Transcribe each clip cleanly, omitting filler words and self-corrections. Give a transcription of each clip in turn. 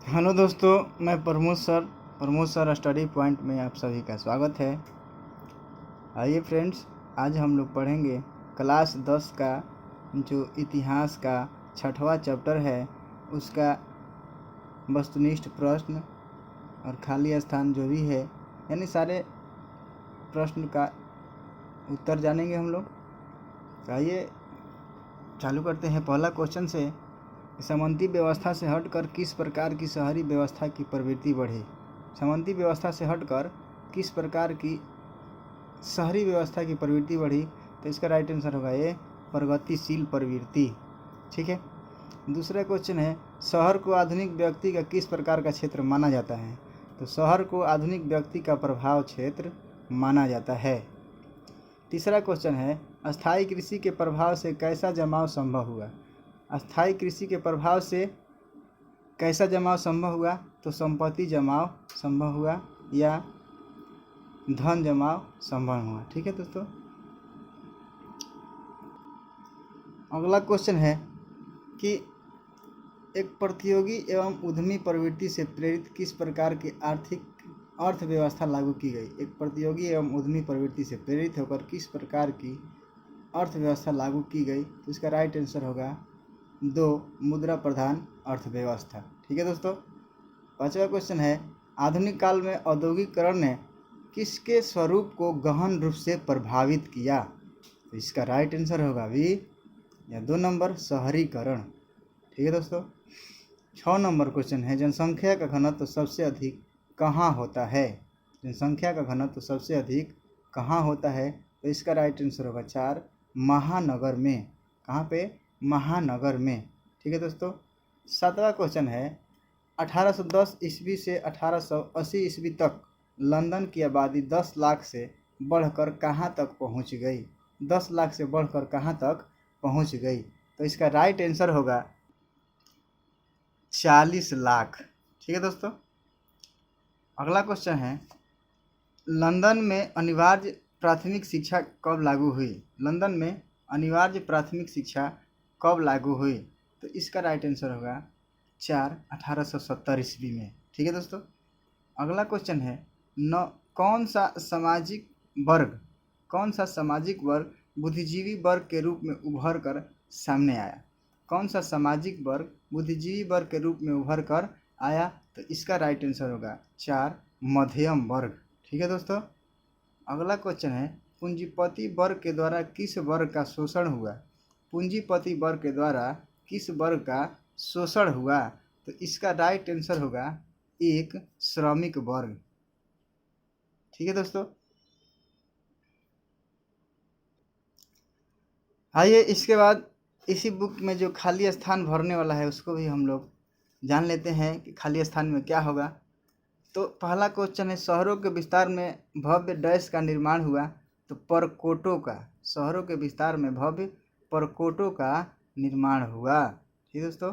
Hello दोस्तों, मैं Pramod sir study point में आप सभी का स्वागत है। आइए फ्रेंड्स, आज हम लोग पढ़ेंगे क्लास 10 का जो इतिहास का 6वां चैप्टर है उसका वस्तुनिष्ठ प्रश्न और खाली स्थान जो भी है, यानी सारे प्रश्न का उत्तर जानेंगे हम लोग। तो आइए चालू करते हैं पहला क्वेश्चन से। सामंती व्यवस्था से हटकर किस प्रकार की शहरी व्यवस्था की प्रवृत्ति बढ़ी? सामंती व्यवस्था से हटकर किस प्रकार की शहरी व्यवस्था की प्रवृत्ति बढ़ी? तो इसका राइट आंसर होगा ये प्रगतिशील प्रवृत्ति। ठीक है। दूसरा क्वेश्चन है, शहर को आधुनिक व्यक्ति का किस प्रकार का क्षेत्र माना जाता है? तो शहर को आधुनिक व्यक्ति का प्रभाव क्षेत्र माना जाता है। तीसरा क्वेश्चन है, अस्थायी कृषि के प्रभाव से कैसा जमाव संभव हुआ? अस्थायी कृषि के प्रभाव से कैसा जमाव संभव हुआ? तो संपत्ति जमाव संभव हुआ या धन जमाव संभव हुआ। ठीक है दोस्तों। अगला क्वेश्चन है कि एक प्रतियोगी एवं उद्यमी प्रवृत्ति से प्रेरित किस प्रकार की अर्थव्यवस्था लागू की गई? एक प्रतियोगी एवं उद्यमी प्रवृत्ति से प्रेरित होकर किस प्रकार की अर्थव्यवस्था लागू की गई? तो इसका राइट आंसर होगा 2, मुद्रा प्रधान अर्थव्यवस्था। ठीक है दोस्तों। पांचवा क्वेश्चन है, आधुनिक काल में औद्योगिकरण ने किसके स्वरूप को गहन रूप से प्रभावित किया? तो इसका राइट आंसर होगा भी या 2 नंबर, शहरीकरण। ठीक है दोस्तों। 6 नंबर क्वेश्चन है, जनसंख्या का घनत्व सबसे अधिक कहाँ होता है? जनसंख्या का घनत्व सबसे अधिक कहाँ होता है? तो इसका राइट आंसर होगा 4, महानगर में। कहाँ पे? महानगर में। ठीक है दोस्तों। 7वां क्वेश्चन है, 1810 ईस्वी से 1880 ईस्वी तक लंदन की आबादी 10 लाख से बढ़कर कहाँ तक पहुँच गई? 10 लाख से बढ़कर कहाँ तक पहुँच गई? तो इसका राइट आंसर होगा 40 लाख। ठीक है दोस्तों। अगला क्वेश्चन है, लंदन में अनिवार्य प्राथमिक शिक्षा कब लागू हुई? लंदन में अनिवार्य प्राथमिक शिक्षा कब लागू हुई? तो इसका राइट आंसर होगा 4, 1870 ईस्वी में। ठीक है दोस्तों। अगला क्वेश्चन है, कौन सा सामाजिक वर्ग बुद्धिजीवी वर्ग के रूप में उभर कर सामने आया? कौन सा सामाजिक वर्ग बुद्धिजीवी वर्ग के रूप में उभर कर आया? तो इसका राइट आंसर होगा 4, मध्यम वर्ग। ठीक है दोस्तों। अगला क्वेश्चन है, पूंजीपति वर्ग के द्वारा किस वर्ग का शोषण हुआ? पूंजीपति वर्ग के द्वारा किस वर्ग का शोषण हुआ? तो इसका राइट आंसर होगा 1, श्रमिक वर्ग। ठीक है दोस्तों। आइए इसके बाद इसी बुक में जो खाली स्थान भरने वाला है उसको भी हम लोग जान लेते हैं कि खाली स्थान में क्या होगा। तो पहला क्वेश्चन है, शहरों के विस्तार में भव्य डैश का निर्माण हुआ? तो परकोटों का। शहरों के विस्तार में भव्य परकोटों का निर्माण हुआ। ठीक है दोस्तों।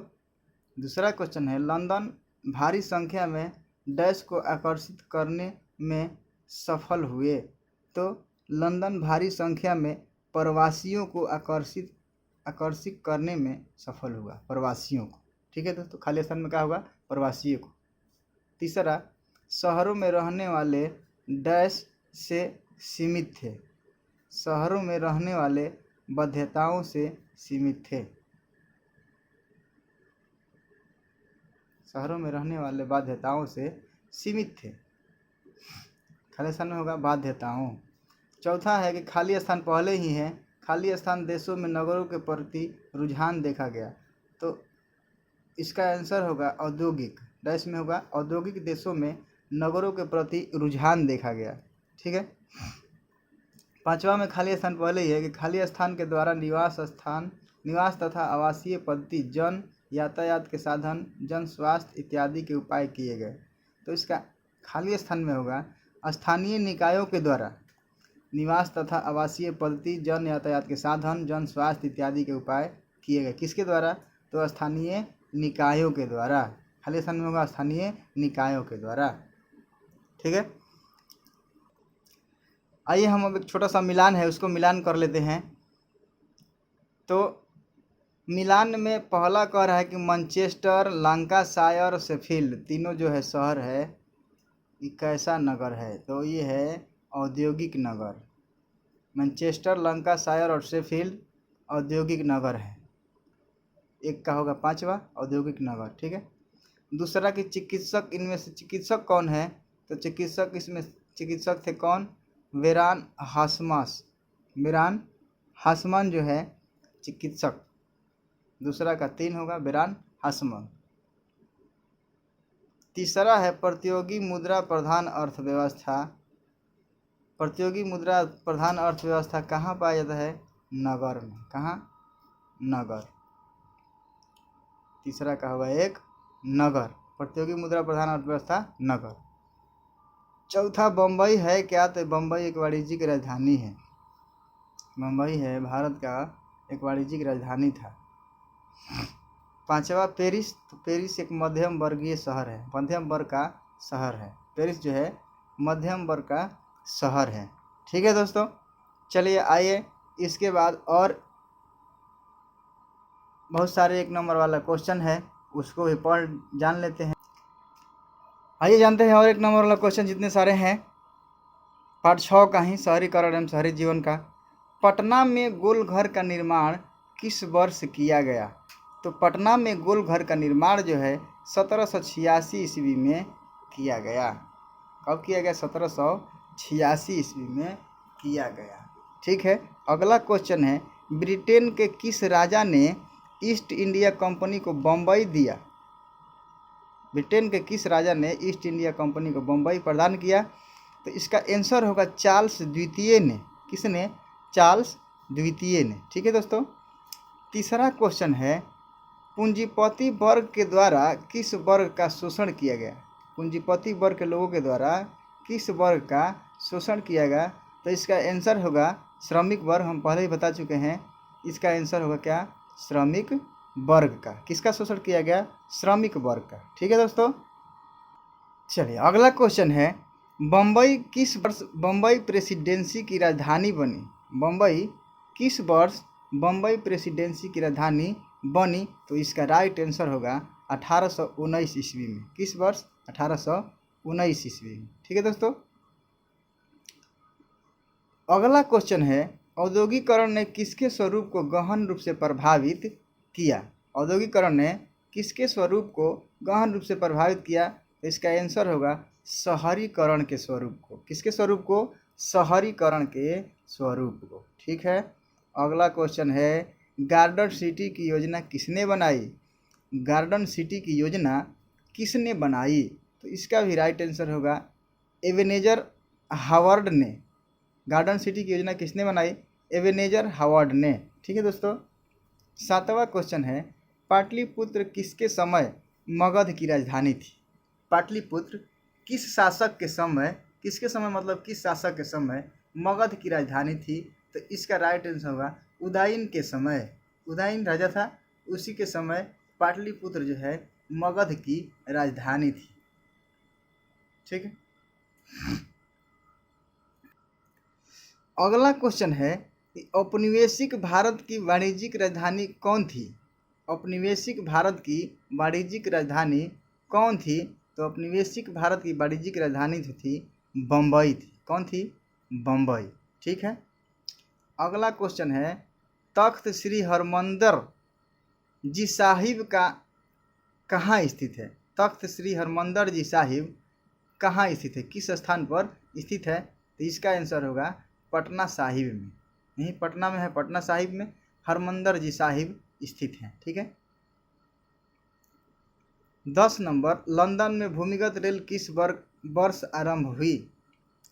दूसरा क्वेश्चन है, लंदन भारी संख्या में डैश को आकर्षित करने में सफल हुए? तो लंदन भारी संख्या में प्रवासियों को आकर्षित करने में सफल हुआ, प्रवासियों को। ठीक है दोस्तों। खाली स्थान में क्या होगा? प्रवासियों को। तीसरा, शहरों में रहने वाले डैश से सीमित थे? शहरों में रहने वाले बाध्यताओं से सीमित थे? शहरों में रहने वाले बाध्यताओं से सीमित थे। खाली स्थान में होगा बाध्यताओं। चौथा है कि खाली स्थान पहले ही है, खाली स्थान देशों में नगरों के प्रति रुझान देखा गया? तो इसका आंसर होगा औद्योगिक। डैश में होगा औद्योगिक देशों में नगरों के प्रति रुझान देखा गया। ठीक है। पांचवा में खाली स्थान पहले ही है कि खाली स्थान के द्वारा निवास तथा आवासीय पद्धति, जन यातायात के साधन, जन स्वास्थ्य इत्यादि के उपाय किए गए। तो इसका खाली स्थान में होगा स्थानीय निकायों के द्वारा निवास तथा आवासीय पद्धति, जन यातायात के साधन, जन स्वास्थ्य इत्यादि के उपाय किए गए। किसके द्वारा? तो स्थानीय निकायों के द्वारा। खाली स्थान में होगा स्थानीय निकायों के द्वारा। ठीक है। आइए हम अब एक छोटा सा मिलान है उसको मिलान कर लेते हैं। तो मिलान में पहला कह रहा है कि मैनचेस्टर, लंकाशायर, शेफील्ड तीनों जो है शहर है, ये कैसा नगर है? तो ये है औद्योगिक नगर। मैनचेस्टर, लंकाशायर और शेफील्ड औद्योगिक नगर है। एक का होगा पांचवा औद्योगिक नगर। ठीक है। दूसरा कि चिकित्सक, इनमें से चिकित्सक कौन है? तो चिकित्सक इसमें चिकित्सक थे कौन? वेरान हासमास। वेरान हासमान जो है चिकित्सक। दूसरा का 3 होगा वेरान हासमान। तीसरा है प्रतियोगी मुद्रा प्रधान अर्थव्यवस्था। प्रतियोगी मुद्रा प्रधान अर्थव्यवस्था कहाँ पाया जाता है? नगर में। कहाँ? नगर। तीसरा का होगा एक नगर। प्रतियोगी मुद्रा प्रधान अर्थव्यवस्था नगर। चौथा बम्बई है क्या? तो बम्बई एक वाणिज्यिक राजधानी है। बम्बई है भारत का एक वाणिज्यिक राजधानी था। पांचवा पेरिस। तो पेरिस एक मध्यम वर्गीय शहर है, मध्यम वर्ग का शहर है। पेरिस जो है मध्यम वर्ग का शहर है। ठीक है दोस्तों, चलिए आइए इसके बाद और बहुत सारे 1 नंबर वाला क्वेश्चन है, उसको भी पढ़ जान लेते हैं। आइए जानते हैं और 1 नंबर वाला क्वेश्चन जितने सारे हैं। पार्ट 6 का ही शहरीकरण एवं शहरी जीवन का। पटना में गोलघर का निर्माण किस वर्ष किया गया? तो पटना में गोलघर का निर्माण जो है 1786 ईस्वी में किया गया। कब किया गया? 1786 ईस्वी में किया गया। ठीक है। अगला क्वेश्चन है, ब्रिटेन के किस राजा ने ईस्ट इंडिया कंपनी को बम्बई दिया? ब्रिटेन के किस राजा ने ईस्ट इंडिया कंपनी को बम्बई प्रदान किया? तो इसका आंसर होगा चार्ल्स द्वितीय ने। किसने? चार्ल्स द्वितीय ने। ठीक है दोस्तों। तीसरा क्वेश्चन है, पूंजीपति वर्ग के द्वारा किस वर्ग का शोषण किया गया? पूंजीपति वर्ग के लोगों के द्वारा किस वर्ग का शोषण किया गया? तो इसका आंसर होगा श्रमिक वर्ग। हम पहले ही बता चुके हैं, इसका आंसर होगा क्या? श्रमिक वर्ग का। किसका शोषण किया गया? श्रमिक वर्ग का। ठीक है दोस्तों। चलिए अगला क्वेश्चन है, बम्बई किस वर्ष बम्बई प्रेसिडेंसी की राजधानी बनी? बम्बई किस वर्ष बम्बई प्रेसिडेंसी की राजधानी बनी? तो इसका राइट आंसर होगा 1819 ईस्वी में। किस वर्ष? 1819 ईस्वी में। ठीक है दोस्तों। अगला क्वेश्चन है, औद्योगिकरण ने किसके स्वरूप को गहन रूप से प्रभावित किया? औद्योगिकरण ने किसके स्वरूप को गहन रूप से प्रभावित किया? तो इसका आंसर होगा शहरीकरण के स्वरूप को। किसके स्वरूप को? शहरीकरण के स्वरूप को। ठीक है। अगला क्वेश्चन है, गार्डन सिटी की योजना किसने बनाई? गार्डन सिटी की योजना किसने बनाई? तो इसका भी राइट आंसर होगा एबेनेजर हावर्ड ने। गार्डन सिटी की योजना किसने बनाई? एबेनेजर हावर्ड ने। ठीक है दोस्तों। 7वां क्वेश्चन है, पाटलिपुत्र किसके समय मगध की राजधानी थी? पाटलिपुत्र किस शासक के समय, किसके समय मतलब किस शासक के समय मगध की राजधानी थी? तो इसका राइट आंसर होगा उदयन के समय। उदयन राजा था, उसी के समय पाटलिपुत्र जो है मगध की राजधानी थी। ठीक है। अगला क्वेश्चन है, औपनिवेशिक भारत की वाणिज्यिक राजधानी कौन थी? औपनिवेशिक भारत की वाणिज्यिक राजधानी कौन थी? तो औपनिवेशिक भारत की वाणिज्यिक राजधानी जो थी बम्बई थी। कौन थी? बम्बई। ठीक है। अगला क्वेश्चन है, तख्त श्री हरमंदिर जी साहिब का कहाँ स्थित है? तख्त श्री हरमंदिर जी साहिब कहाँ स्थित है? किस स्थान पर स्थित है? तो इसका आंसर होगा पटना साहिब में। यही पटना में है, पटना साहिब में हरमंदिर जी साहिब स्थित है। ठीक है। 10 नंबर, लंदन में भूमिगत रेल किस वर्ष आरंभ हुई?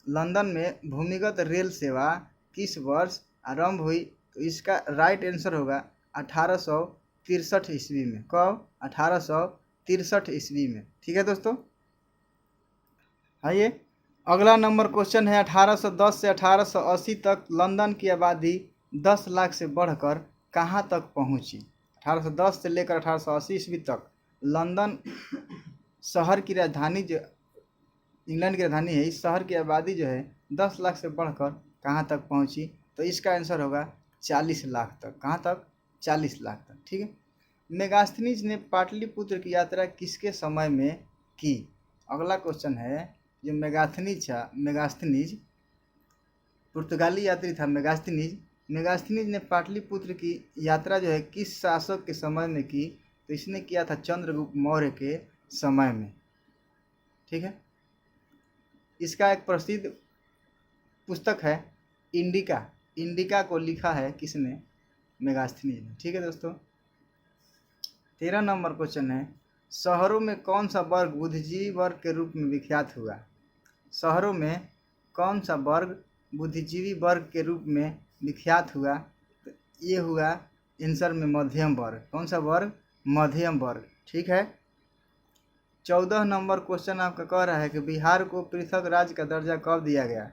लंदन में भूमिगत रेल सेवा किस वर्ष आरंभ हुई? तो इसका राइट आंसर होगा 1863 ईस्वी में। कब? 1863 ईस्वी में। ठीक है दोस्तों। आइए अगला नंबर क्वेश्चन है, 1810 से 1880 तक लंदन की आबादी 10 लाख से बढ़कर कहाँ तक पहुँची? 1810 से लेकर 1880 ईस्वी तक लंदन शहर की राजधानी जो इंग्लैंड की राजधानी है, इस शहर की आबादी जो है 10 लाख से बढ़कर कहाँ तक पहुँची? तो इसका आंसर होगा 40 लाख तक। कहाँ तक? 40 लाख तक। ठीक है। मेगास्थनीज ने पाटलिपुत्र की यात्रा किसके समय में की? अगला क्वेश्चन है, जो मेगास्थनीज पुर्तगाली यात्री था मेगास्थनीज ने पाटलिपुत्र की यात्रा जो है किस शासक के समय में की? तो इसने किया था चंद्रगुप्त मौर्य के समय में। ठीक है। इसका एक प्रसिद्ध पुस्तक है इंडिका को लिखा है किसने? मेगास्थनीज ने। ठीक है दोस्तों। 13 नंबर क्वेश्चन है, शहरों में कौन सा वर्ग बुद्धिजीवी वर्ग के रूप में विख्यात हुआ? शहरों में कौन सा वर्ग बुद्धिजीवी वर्ग के रूप में विख्यात हुआ? तो ये हुआ आंसर में मध्यम वर्ग। कौन सा वर्ग? मध्यम वर्ग। ठीक है। 14 नंबर क्वेश्चन आपका कह रहा है कि बिहार को पृथक राज्य का दर्जा कब दिया गया?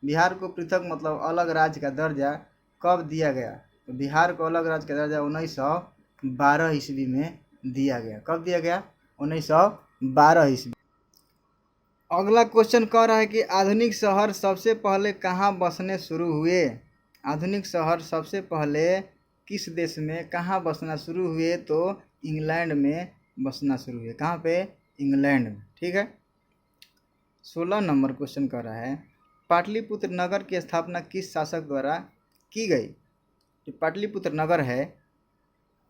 बिहार को पृथक मतलब अलग राज्य का दर्जा कब दिया गया? तो बिहार को अलग राज्य का दर्जा 1912 ईस्वी में दिया गया। कब दिया गया? 1912 ईस्वी। अगला क्वेश्चन कह रहा है कि आधुनिक शहर सबसे पहले कहाँ बसने शुरू हुए? आधुनिक शहर सबसे पहले किस देश में कहाँ बसना शुरू हुए? तो इंग्लैंड में बसना शुरू हुए। कहाँ पे? इंग्लैंड में। ठीक है। 16 नंबर क्वेश्चन कर रहा है, पाटलिपुत्र नगर की स्थापना किस शासक द्वारा की गई? जो पाटलिपुत्र नगर है,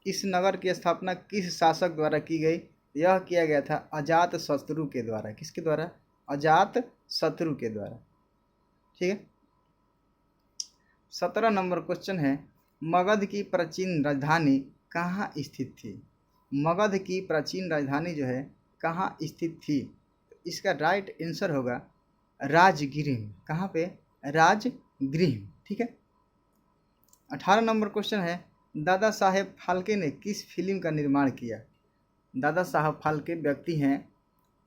इस नगर की स्थापना किस शासक द्वारा की गई? यह किया गया था अजातशत्रु के द्वारा। किसके द्वारा? अजातशत्रु के द्वारा। ठीक है। 17 नंबर क्वेश्चन है, मगध की प्राचीन राजधानी कहाँ स्थित थी? मगध की प्राचीन राजधानी जो है कहाँ स्थित थी? इसका राइट आंसर होगा राजगृह। कहाँ पे? राजगृह। ठीक है। 18 नंबर क्वेश्चन है, दादा साहेब फाल्के ने किस फिल्म का निर्माण किया? दादा साहब फाल्के व्यक्ति हैं,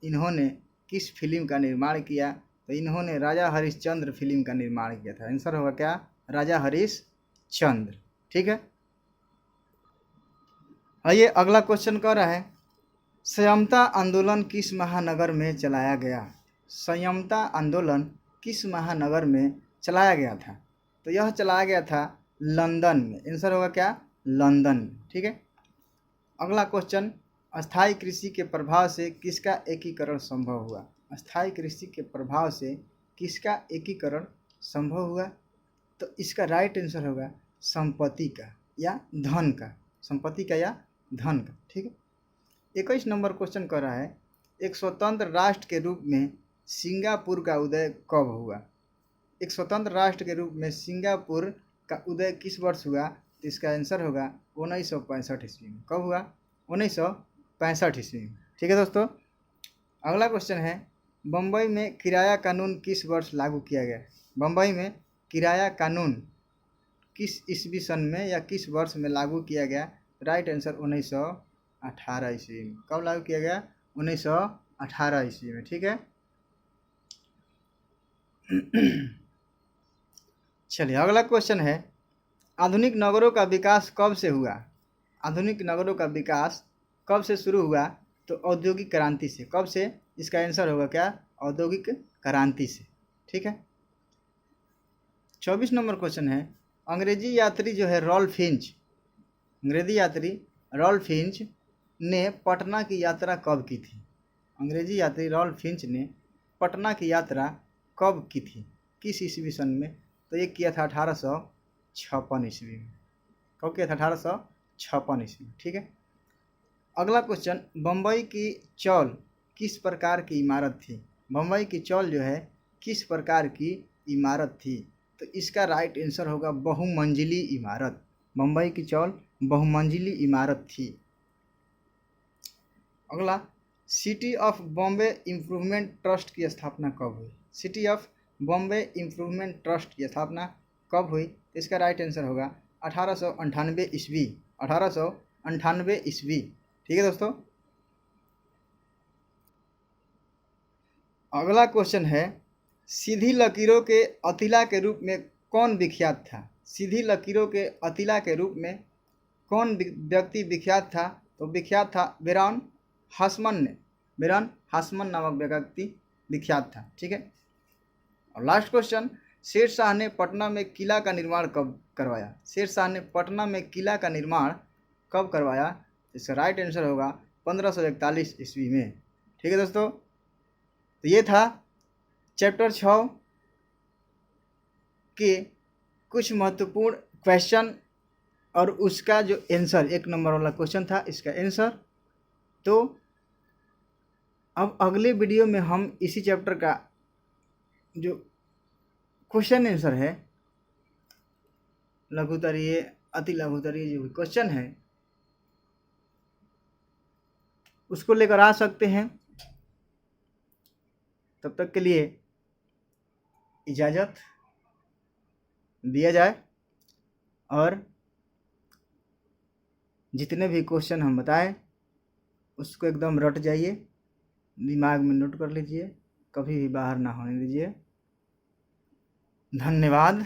इन्होंने किस फिल्म का निर्माण किया? तो इन्होंने राजा हरिश्चंद्र फिल्म का निर्माण किया था। आंसर होगा क्या? राजा हरिश्चंद्र। ठीक है। आइए अगला क्वेश्चन कह रहा है, संयमता आंदोलन किस महानगर में चलाया गया? संयमता आंदोलन किस महानगर में चलाया गया था? तो यह चलाया गया था लंदन में। आंसर होगा क्या? लंदन में। ठीक है। अगला क्वेश्चन, अस्थायी कृषि के प्रभाव से किसका एकीकरण संभव हुआ? अस्थायी कृषि के प्रभाव से किसका एकीकरण संभव हुआ? तो इसका राइट आंसर होगा संपत्ति का या धन का। संपत्ति का या धन का। ठीक है। 21 नंबर क्वेश्चन कर रहा है, एक स्वतंत्र राष्ट्र के रूप में सिंगापुर का उदय कब हुआ? एक स्वतंत्र राष्ट्र के रूप में सिंगापुर का उदय किस वर्ष हुआ? तो इसका आंसर होगा 1965 ईस्वी में। कब हुआ? 1965 ईस्वी में। ठीक है दोस्तों। अगला क्वेश्चन है, बम्बई में किराया कानून किस वर्ष लागू किया गया? बम्बई में किराया कानून किस ईस्वी सन में या किस वर्ष में लागू किया गया? राइट आंसर 1918 ईस्वी में। कब लागू किया गया? 1918 ईस्वी में। ठीक है। चलिए अगला क्वेश्चन है, आधुनिक नगरों का विकास कब से हुआ? आधुनिक नगरों का विकास कब से शुरू हुआ? तो औद्योगिक क्रांति से। कब से? इसका आंसर होगा क्या? औद्योगिक क्रांति से। ठीक है। 24 नंबर क्वेश्चन है, अंग्रेजी यात्री जो है अंग्रेजी यात्री रॉल्फ फिंच ने पटना की यात्रा कब की थी? अंग्रेजी यात्री रॉल्फ फिंच ने पटना की यात्रा कब की थी? किस ईस्वी सन में? तो ये किया था 1856 ईस्वी में। कब किया था? 1856 ईस्वी। ठीक है। अगला क्वेश्चन, बम्बई की चौल किस प्रकार की इमारत थी? बम्बई की चौल जो है किस प्रकार की इमारत थी? तो इसका राइट आंसर होगा बहुमंजिली इमारत। बम्बई की चौल बहुमंजिली इमारत थी। अगला, city of Bombay improvement trust की स्थापना कब हुई? City of Bombay improvement trust की स्थापना कब हुई? इसका राइट आंसर होगा 1898 ईस्वी। 1898 ईस्वी। ठीक है दोस्तों। अगला क्वेश्चन है, सीधी लकीरों के अतिला के रूप में कौन विख्यात था? सीधी लकीरों के अतिला के रूप में कौन व्यक्ति विख्यात था? तो विख्यात था बेरॉन हासमन नामक व्यक्ति विख्यात था। ठीक है। और लास्ट क्वेश्चन, शेर शाह ने पटना में किला का निर्माण कब करवाया? शेर शाह ने पटना में किला का निर्माण कब करवाया? इसका राइट आंसर होगा 1541 ईस्वी में। ठीक है दोस्तों, तो ये था चैप्टर 6 के कुछ महत्वपूर्ण क्वेश्चन और उसका जो आंसर, 1 नंबर वाला क्वेश्चन था, इसका आंसर। तो अब अगले वीडियो में हम इसी चैप्टर का जो क्वेश्चन आंसर है, लघुतरीय अति लघुतरीय जो क्वेश्चन है, उसको लेकर आ सकते हैं। तब तक के लिए इजाज़त दिया जाए और जितने भी क्वेश्चन हम बताएं उसको एकदम रट जाइए, दिमाग में नोट कर लीजिए, कभी भी बाहर ना होने दीजिए। धन्यवाद।